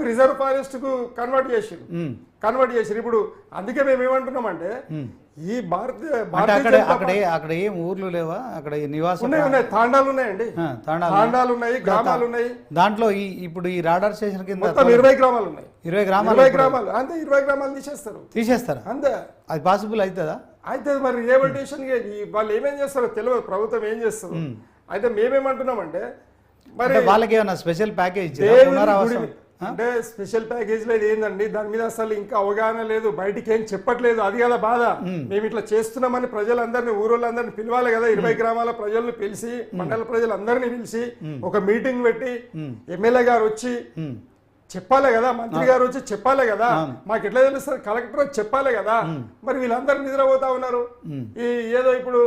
Reserve forest కు convert చేసిరు ఇప్పుడు అందుకే మేము ఏమంటున్నామంటే ఈ అక్కడ ఏం ఊర్లు లేవా అక్కడ నివాసం ఉన్నాయి తాండాలు ఉన్నాయండి తాండాలు ఉన్నాయి గ్రామాలు ఉన్నాయి దాంట్లో ఇప్పుడు ఈ రాడార్ స్టేషన్ కింద మొత్తం 20 గ్రామాలు ఉన్నాయి 20 గ్రామాలు అంతే 20 గ్రామాలు తీసేస్తారు అంతే అది పాసిబుల్ అవుతుందా అయితే మరి రిహాబిలిటేషన్ వాళ్ళు ఏమేం చేస్తారో తెలియదు ప్రభుత్వం ఏం చేస్తారు అయితే మేమేమంటున్నామంటే మరి వాళ్ళకి ఏమన్నా స్పెషల్ ప్యాకేజ్ అంటే స్పెషల్ ప్యాకేజ్ లేదు ఏందండి దాని మీద అసలు ఇంకా అవగాహన లేదు బయటికి ఏం చెప్పట్లేదు అది కదా బాధ మేము ఇట్లా చేస్తున్నామని ప్రజలందరినీ ఊరోళ్ళందరినీ పిలవాలి కదా 20 గ్రామాల ప్రజలను పిలిచి మండల ప్రజలందరినీ పిలిచి ఒక మీటింగ్ పెట్టి ఎమ్మెల్యే గారు వచ్చి చెప్పాలి కదా మంత్రి గారు వచ్చి చెప్పాలి కదా మాకు ఎట్లా తెలుస్తుంది కలెక్టర్ వచ్చి చెప్పాలి కదా మరి వీళ్ళందరూ నిద్రపోతా ఉన్నారు ఈ ఏదో ఇప్పుడు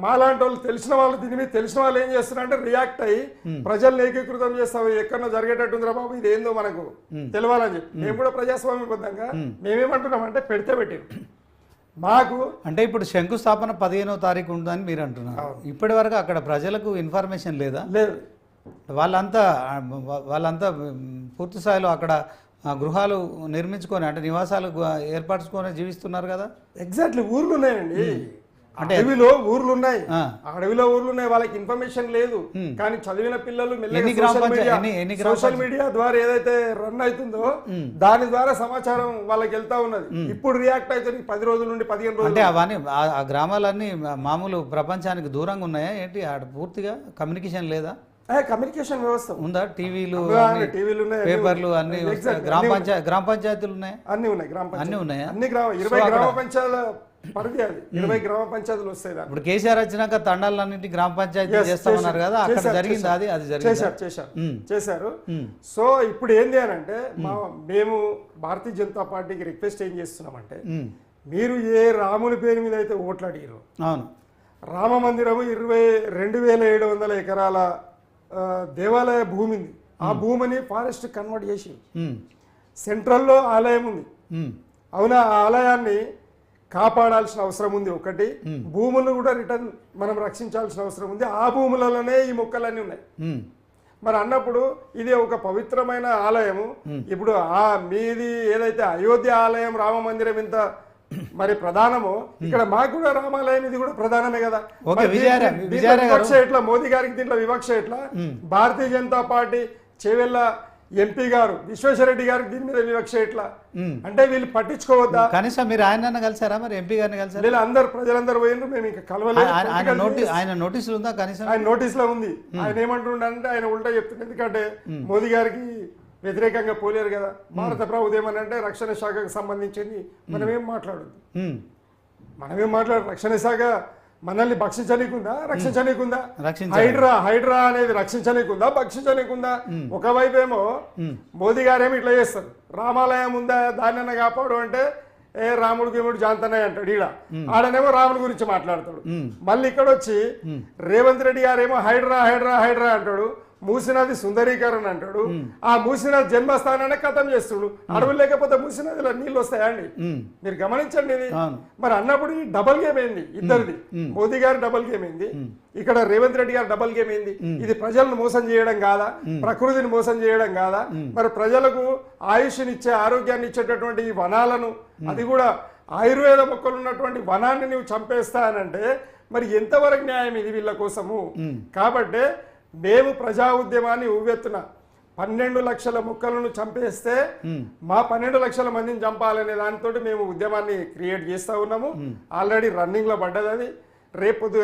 మాలాంటి వాళ్ళు తెలిసిన వాళ్ళు దీని మీద తెలిసిన వాళ్ళు ఏం చేస్తున్నారంటే రియాక్ట్ అయ్యి ప్రజల్ని ఏకీకృతం చేస్తావు ఎక్కడో జరిగేటట్టుందిరా బాబు ఇది ఏందో మనకు తెలవాలని చెప్పి మేము కూడా ప్రజాస్వామ్యబద్ధంగా మేమేమంటున్నామంటే పెడితే పెట్టారు మాకు అంటే ఇప్పుడు శంకుస్థాపన 15వ తారీఖు ఉందని మీరు అంటున్నారు ఇప్పటి వరకు అక్కడ ప్రజలకు ఇన్ఫర్మేషన్ లేదా లేదు వాళ్ళంతా పూర్తి స్థాయిలో అక్కడ గృహాలు నిర్మించుకొని అంటే నివాసాలు ఏర్పరచుకొని జీవిస్తున్నారు కదా ఎగ్జాక్ట్లీ ఊర్లు ఉన్నాయండి అంటే ఊర్లు ఉన్నాయి అడవిలో ఊర్లు ఉన్నాయి వాళ్ళకి ఇన్ఫర్మేషన్ లేదు కానీ చదివిన పిల్లలు సోషల్ మీడియా ద్వారా ఏదైతే రన్ అవుతుందో దాని ద్వారా సమాచారం వాళ్ళకి వెళ్తా ఉన్నది ఇప్పుడు రియాక్ట్ అవుతుంది 10 రోజుల నుండి 15 రోజులు అంటే అవన్నీ ఆ గ్రామాలన్నీ మామూలు ప్రపంచానికి దూరంగా ఉన్నాయా ఏంటి ఆడ పూర్తిగా కమ్యూనికేషన్ లేదా కమ్యూనికేషన్ వ్యవస్థ ఉందా టీవీలు పేపర్లు అన్ని గ్రామ పంచాయతీలు ఉన్నాయి అన్ని ఉన్నాయి అన్ని ఉన్నాయా అన్ని 20 గ్రామ పంచాయతీల పరిధి అది 20 గ్రామ పంచాయతీలు వస్తాయి ఇప్పుడు కేసీఆర్ వచ్చినాక తండాలన్నింటి గ్రామ పంచాయతీ చేస్తామన్నారు కదా అక్కడ జరిగింది అది చేశారు సో ఇప్పుడు ఏంది అని అంటే మేము భారతీయ జనతా పార్టీకి రిక్వెస్ట్ ఏం చేస్తున్నామంటే మీరు ఏ రాముని పేరు మీద అయితే ఓట్లు అడిగారు అవును రామ మందిరము 22,700 ఎకరాల దేవాలయ భూమి ఉంది ఆ భూమిని ఫారెస్ట్ కన్వర్ట్ చేసి సెంట్రల్లో ఆలయం ఉంది అవునా ఆ ఆలయాన్ని కాపాడాల్సిన అవసరం ఉంది ఒకటి భూములను కూడా రిటర్న్ మనం రక్షించాల్సిన అవసరం ఉంది ఆ భూములలోనే ఈ మొక్కలన్నీ ఉన్నాయి మరి అన్నప్పుడు ఇది ఒక పవిత్రమైన ఆలయము ఇప్పుడు మీది ఏదైతే అయోధ్య ఆలయం రామ మందిరం ఇంత మరి ప్రధానమో ఇక్కడ మాకు కూడా రామాలయం ఇది కూడా ప్రధానమే కదా వివక్ష ఎట్లా మోదీ గారికి దీంట్లో వివక్ష ఎట్లా భారతీయ జనతా పార్టీ చేవెళ్ళ ఎంపీ గారు విశ్వేశ్వరరెడ్డి గారికి దీని మీద వివక్ష ఎట్లా అంటే వీళ్ళు పట్టించుకోవద్దా కనీసం మీరు ఆయన కలిసారా మరి ఎంపీ గారిని కలిసారా వీళ్ళు అందరు ప్రజలందరూ పోయిండ్రు మేము ఇంకా కలవలేదు ఆయన నోటీసులు ఉందా కనీసం ఆయన నోటీసులో ఉంది ఆయన ఏమంటుండే ఆయన ఉల్టా చెప్తుంది ఎందుకంటే మోదీ గారికి వ్యతిరేకంగా పోలేరు కదా భారత ప్రభుత్వం ఏమనంటే రక్షణ శాఖకు సంబంధించింది మనమేం మాట్లాడు రక్షణ శాఖ మనల్ని భక్షించనీకుందా రక్షించనీకుందా హైడ్రా అనేది రక్షించనీకుందా భక్షించనీకుందా ఒకవైపు ఏమో మోదీ గారేమో ఇట్లా చేస్తారు రామాలయం ఉందా దాన్ని కాపాడు అంటే రాముడు జాంతనే అంటాడు ఆడనేమో రాముడి గురించి మాట్లాడతాడు మళ్ళీ ఇక్కడ వచ్చి రేవంత్ రెడ్డి గారేమో హైడ్రా అంటాడు మూసినది సుందరీకరణ అంటాడు ఆ మూసినది జన్మస్థానాన్ని ఖతం చేస్తుడు అడవులు లేకపోతే మూసినదిలో నీళ్ళు వస్తాయండి మీరు గమనించండి ఇది మరి అన్నప్పుడు ఈ డబల్ గేమ్ ఏంది ఇద్దరిది మోదీ గారి డబల్ గేమ్ ఏంది ఇక్కడ రేవంత్ రెడ్డి గారి డబల్ గేమ్ ఏంది ఇది ప్రజలను మోసం చేయడం కాదా ప్రకృతిని మోసం చేయడం కాదా మరి ప్రజలకు ఆయుష్నిచ్చే ఆరోగ్యాన్ని ఇచ్చేటటువంటి ఈ వనాలను అది కూడా ఆయుర్వేద మొక్కలు ఉన్నటువంటి వనాన్ని నువ్వు చంపేస్తానంటే మరి ఎంతవరకు న్యాయం ఇది వీళ్ళ కోసము కాబట్టి మేము ప్రజా ఉద్యమాన్ని ఊవెత్తున 12 లక్షల మొక్కలను చంపేస్తే మా 12 లక్షల మందిని చంపాలనే దానితో మేము ఉద్యమాన్ని క్రియేట్ చేస్తూ ఉన్నాము ఆల్రెడీ రన్నింగ్లో పడ్డది అది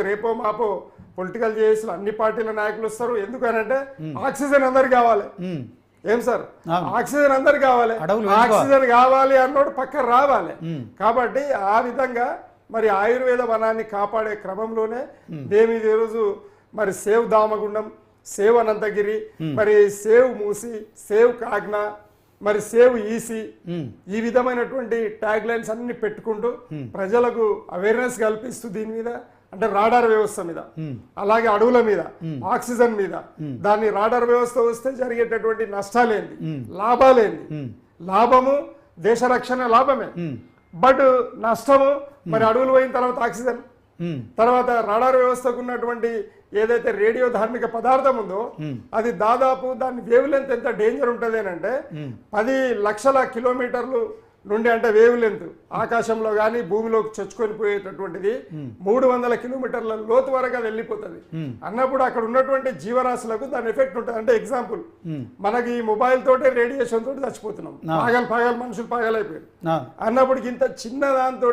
రేపో మాపో పొలిటికల్ చేసిన అన్ని పార్టీల నాయకులు వస్తారు ఎందుకనంటే ఆక్సిజన్ అందరికి కావాలి ఏం సార్ ఆక్సిజన్ అందరికి కావాలి ఆక్సిజన్ కావాలి అన్నోడు పక్క రావాలి కాబట్టి ఆ విధంగా మరి ఆయుర్వేద వనాన్ని కాపాడే క్రమంలోనే మేము ఈరోజు మరి సేవ్ దామగుండం సేవ్ అనంతగిరి మరి సేవ్ మూసి సేవ్ కాగ్నా మరి సేవ్ ఈసీ ఈ విధమైనటువంటి ట్యాగ్ లైన్స్ అన్ని పెట్టుకుంటూ ప్రజలకు అవేర్నెస్ కల్పిస్తూ దీని మీద అంటే రాడార్ వ్యవస్థ మీద అలాగే అడవుల మీద ఆక్సిజన్ మీద దాన్ని రాడార్ వ్యవస్థ వస్తే జరిగేటటువంటి నష్టాలేంది లాభాలేంది లాభము దేశ రక్షణ లాభమే బట్ నష్టము మరి అడవులు పోయిన తర్వాత ఆక్సిజన్ తర్వాత రాడార్ వ్యవస్థకు ఉన్నటువంటి ఏదైతే రేడియో ధార్మిక పదార్థం ఉందో అది దాదాపు దాని వేవ్ లెంత్ ఎంత డేంజర్ ఉంటుంది అని అంటే 10 లక్షల కిలోమీటర్లు నుండి అంటే వేవ్ లెంత్ ఆకాశంలో కానీ భూమిలోకి చొచ్చుకొని పోయేటటువంటిది 300 కిలోమీటర్ల లోతు వరకు అది వెళ్ళిపోతుంది అన్నప్పుడు అక్కడ ఉన్నటువంటి జీవరాశులకు దాని ఎఫెక్ట్ ఉంటుంది. అంటే ఎగ్జాంపుల్ మనకి ఈ మొబైల్ తోటే రేడియేషన్ తోటి చచ్చిపోతున్నాం, పాగలు మనుషులు పాగలైపోయారు అన్నప్పుడు ఇంత చిన్న దాంతో